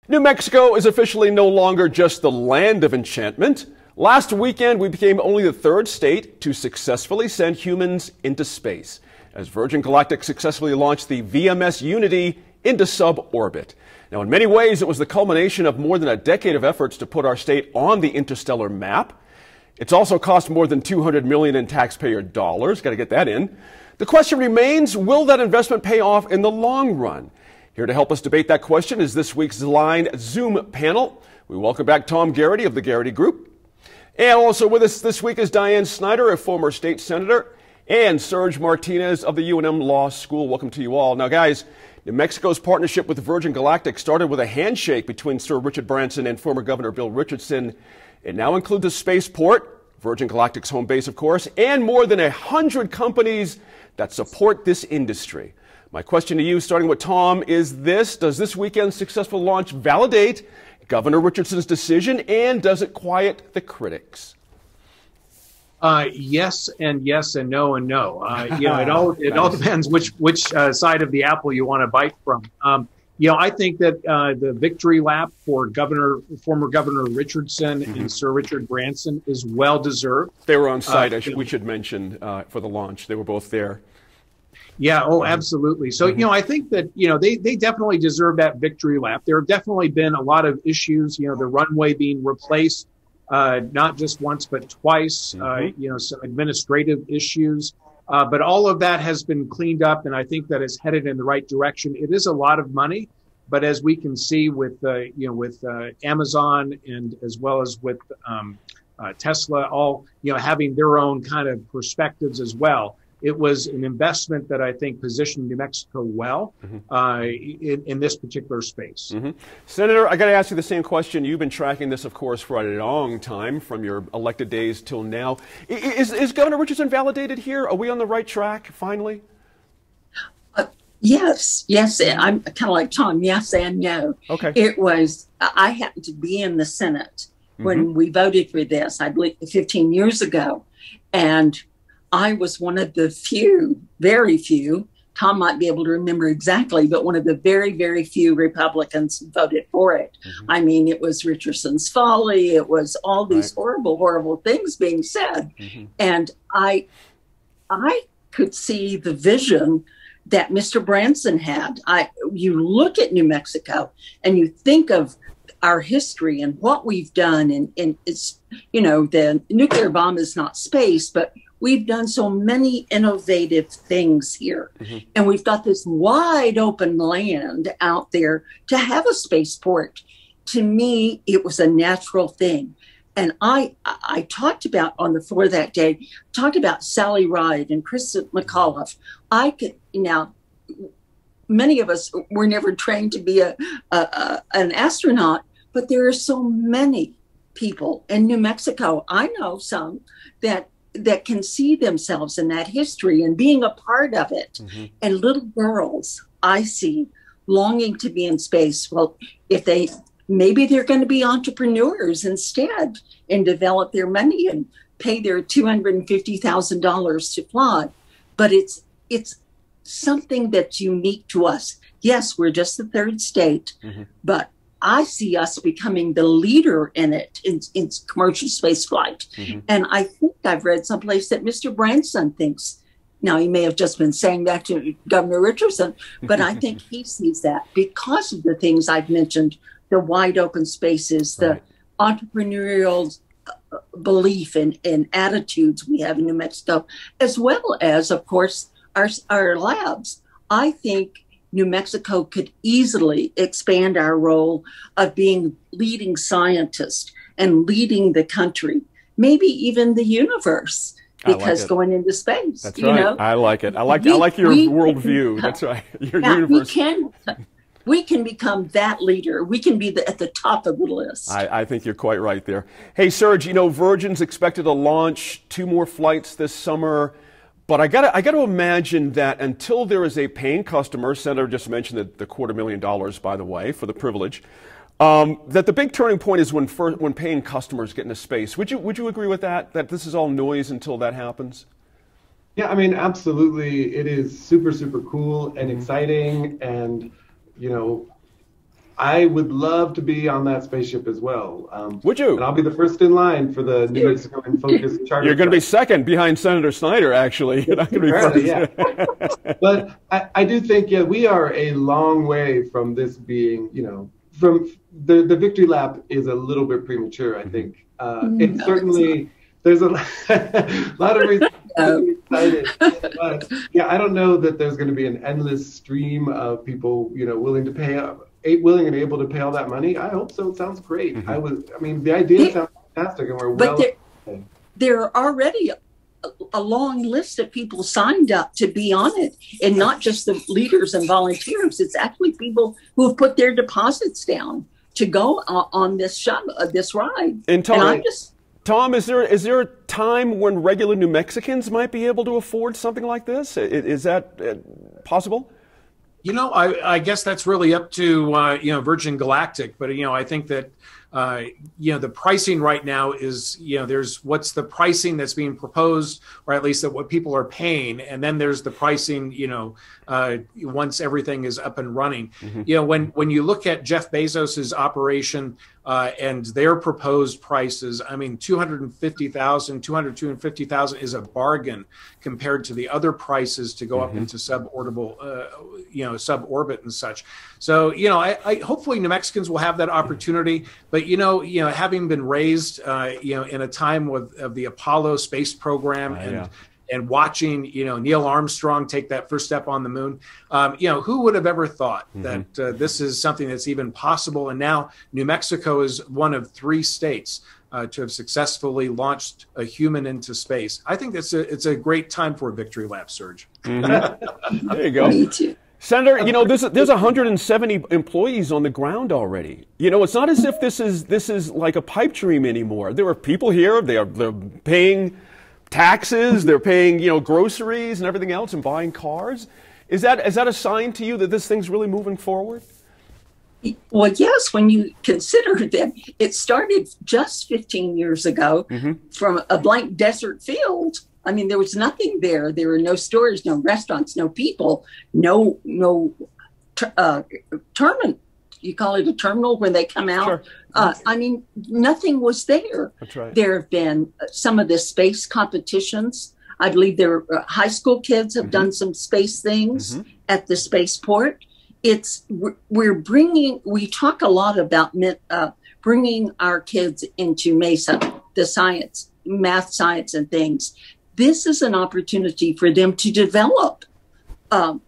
New Mexico is officially no longer just the land of enchantment. Last weekend, we became only the third state to successfully send humans into space, as Virgin Galactic successfully launched the VMS Unity into suborbit. Now, in many ways, it was the culmination of more than a decade of efforts to put our state on the interstellar map. It's also cost more than $200 million in taxpayer dollars. Got to get that in. The question remains, will that investment pay off in the long run? Here to help us debate that question is this week's Line Zoom panel. We welcome back Tom Garrity of the Garrity Group. And also with us this week is Diane Snyder, a former state senator, and Serge Martinez of the UNM Law School. Welcome to you all. Now, guys, New Mexico's partnership with Virgin Galactic started with a handshake between Sir Richard Branson and former Governor Bill Richardson. It now includes a spaceport, Virgin Galactic's home base, of course, and more than 100 companies that support this industry. My question to you, starting with Tom, is this: does this weekend's successful launch validate Governor Richardson's decision, and does it quiet the critics? Yes and no and no. It all depends which side of the apple you want to bite from. I think that the victory lap for former Governor Richardson and Sir Richard Branson is well deserved. They were on site. We should mention for the launch. They were both there. Yeah. Oh, absolutely. So, I think that, they definitely deserve that victory lap. There have definitely been a lot of issues, the runway being replaced, not just once, but twice, some administrative issues. But all of that has been cleaned up, and I think that it's headed in the right direction. It is a lot of money, but as we can see with Amazon and as well as with Tesla, all, having their own kind of perspectives as well. It was an investment that I think positioned New Mexico well in this particular space. Senator, I got to ask you the same question. You've been tracking this, of course, for a long time, from your elected days till now. Is Governor Richardson validated here? Are we on the right track, finally? Yes. I'm kind of like Tom, yes and no. Okay. I happened to be in the Senate when we voted for this, I believe 15 years ago. And I was one of the few, very few, Tom might be able to remember exactly, but one of the very, very few Republicans who voted for it. I mean, it was Richardson's folly. It was all these horrible, horrible things being said. And I could see the vision that Mr. Branson had. You look at New Mexico and you think of our history and what we've done. And it's, the nuclear bomb is not space, but we've done so many innovative things here. And we've got this wide open land out there to have a spaceport. To me, it was a natural thing. And I talked about on the floor that day, talked about Sally Ride and Kristen McAuliffe. Many of us were never trained to be an astronaut, but there are so many people in New Mexico. I know some that can see themselves in that history and being a part of it. And little girls I see longing to be in space. Well, maybe they're going to be entrepreneurs instead and develop their money and pay their $250,000 to fly. But it's something that's unique to us. Yes, we're just the third state, but I see us becoming the leader in it, in commercial space flight. And I think I've read someplace that Mr. Branson thinks, now he may have just been saying that to Governor Richardson, but I think he sees that because of the things I've mentioned, the wide open spaces, the entrepreneurial belief and attitudes we have in New Mexico, as well as, of course, our labs. I think New Mexico could easily expand our role of being leading scientists and leading the country, maybe even the universe, because going into space. That's right. I like it. I like your worldview. That's right. Your universe. We can become that leader. We can be at the top of the list. I think you're quite right there. Hey, Serge, Virgin's expected to launch 2 more flights this summer. But I got to imagine that until there is a paying customer, Senator just mentioned the $250,000, by the way, for the privilege, that the big turning point is when paying customers get into space. Would you agree with that? That this is all noise until that happens? Yeah, I mean, absolutely. It is super, super cool and exciting, and I would love to be on that spaceship as well. Would you? And I'll be the first in line for the New Mexico in Focus charter. You're going to be second behind Senator Snyder, actually. You're not going to be first. Yeah. But I do think, yeah, we are a long way from this being, from the victory lap is a little bit premature, I think. It's certainly, there's a lot of reasons to be excited. But yeah, I don't know that there's going to be an endless stream of people, willing and able to pay all that money. I hope so. It sounds great. The idea sounds fantastic, and there are already a long list of people signed up to be on it, and not just the leaders and volunteers. It's actually people who have put their deposits down to go on this ride. And Tom, is there a time when regular New Mexicans might be able to afford something like this? Is that possible? I guess that's really up to, Virgin Galactic. But, I think that, the pricing right now is, there's what's the pricing that's being proposed, or at least that what people are paying. And then there's the pricing, once everything is up and running. When you look at Jeff Bezos's operation and their proposed prices, $250,000 is a bargain compared to the other prices to go up into suborbit and such. So, I hopefully New Mexicans will have that opportunity. But, having been raised, in a time of the Apollo space program and watching, Neil Armstrong take that first step on the moon, who would have ever thought that this is something that's even possible? And now New Mexico is one of 3 states to have successly launched a human into space. I think it's a great time for a victory lap, Serge. There you go. Me too. Senator, there's 170 employees on the ground already. It's not as if this is like a pipe dream anymore. There are people here. They're paying taxes. They're paying groceries and everything else, and buying cars. Is that a sign to you that this thing's really moving forward? Well, yes, when you consider that it started just 15 years ago from a blank desert field. There was nothing there. There were no stores, no restaurants, no people, no terminal. You call it a terminal when they come out. Sure. Nothing was there. That's right. There have been some of the space competitions. I believe there were high school kids have done some space things at the spaceport. We talk a lot about bringing our kids into Mesa, the math, science, and things. This is an opportunity for them to develop a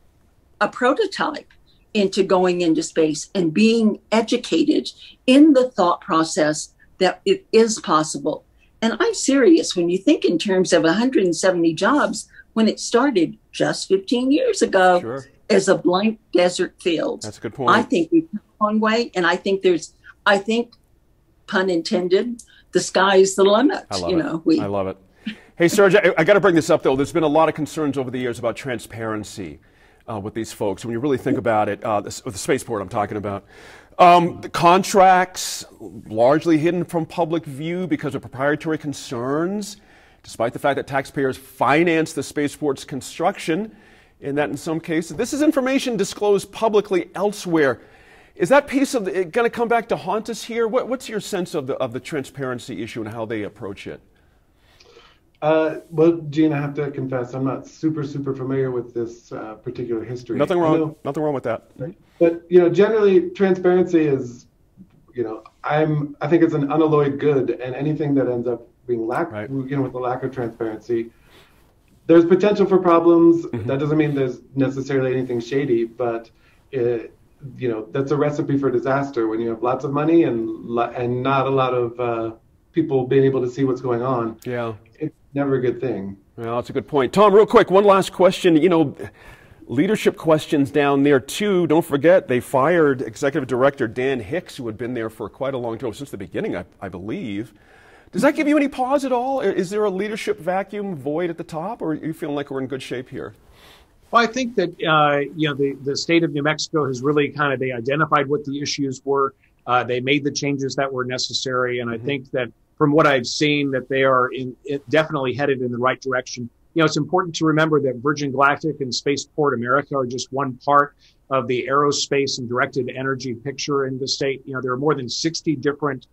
prototype into going into space and being educated in the thought process that it is possible. And I'm serious when you think in terms of 170 jobs when it started just 15 years ago as a blank desert field. That's a good point. I think we've come a long way, and I think pun intended, the sky is the limit. I love it. Hey, Serge, I got to bring this up, though. There's been a lot of concerns over the years about transparency with these folks. When you really think about it, the spaceport I'm talking about, the contracts largely hidden from public view because of proprietary concerns, despite the fact that taxpayers finance the spaceport's construction, and that in some cases, this is information disclosed publicly elsewhere. Is that piece of it going to come back to haunt us here? What's your sense of the transparency issue and how they approach it? Well, Gene, I have to confess, I'm not super familiar with this particular history. Nothing wrong with that. But, generally transparency is, I think it's an unalloyed good, and anything that ends up being with the lack of transparency, there's potential for problems. That doesn't mean there's necessarily anything shady, but that's a recipe for disaster when you have lots of money and not a lot of people being able to see what's going on. Yeah. It's never a good thing. Well, that's a good point. Tom, real quick, one last question. Leadership questions down there, too. Don't forget, they fired Executive Director Dan Hicks, who had been there for quite a long time, since the beginning, I believe. Does that give you any pause at all? Is there a leadership vacuum void at the top, or are you feeling like we're in good shape here? Well, I think that, the state of New Mexico has really they identified what the issues were. They made the changes that were necessary. And I think that from what I've seen, that they are definitely headed in the right direction. It's important to remember that Virgin Galactic and Spaceport America are just one part of the aerospace and directed energy picture in the state. You know, there are more than 60 different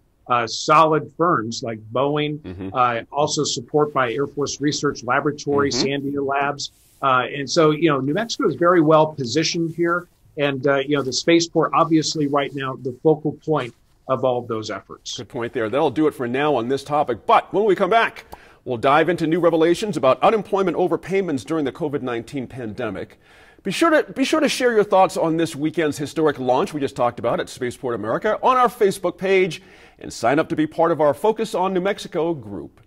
solid firms like Boeing, also support by Air Force Research Laboratory, Sandia Labs. And so, you know, New Mexico is very well positioned here. And, you know, the spaceport, obviously right now, the focal point of all of those efforts. Good point there. That'll do it for now on this topic. But when we come back, we'll dive into new revelations about unemployment overpayments during the COVID-19 pandemic. Be sure to share your thoughts on this weekend's historic launch we just talked about at Spaceport America on our Facebook page and sign up to be part of our Focus on New Mexico group.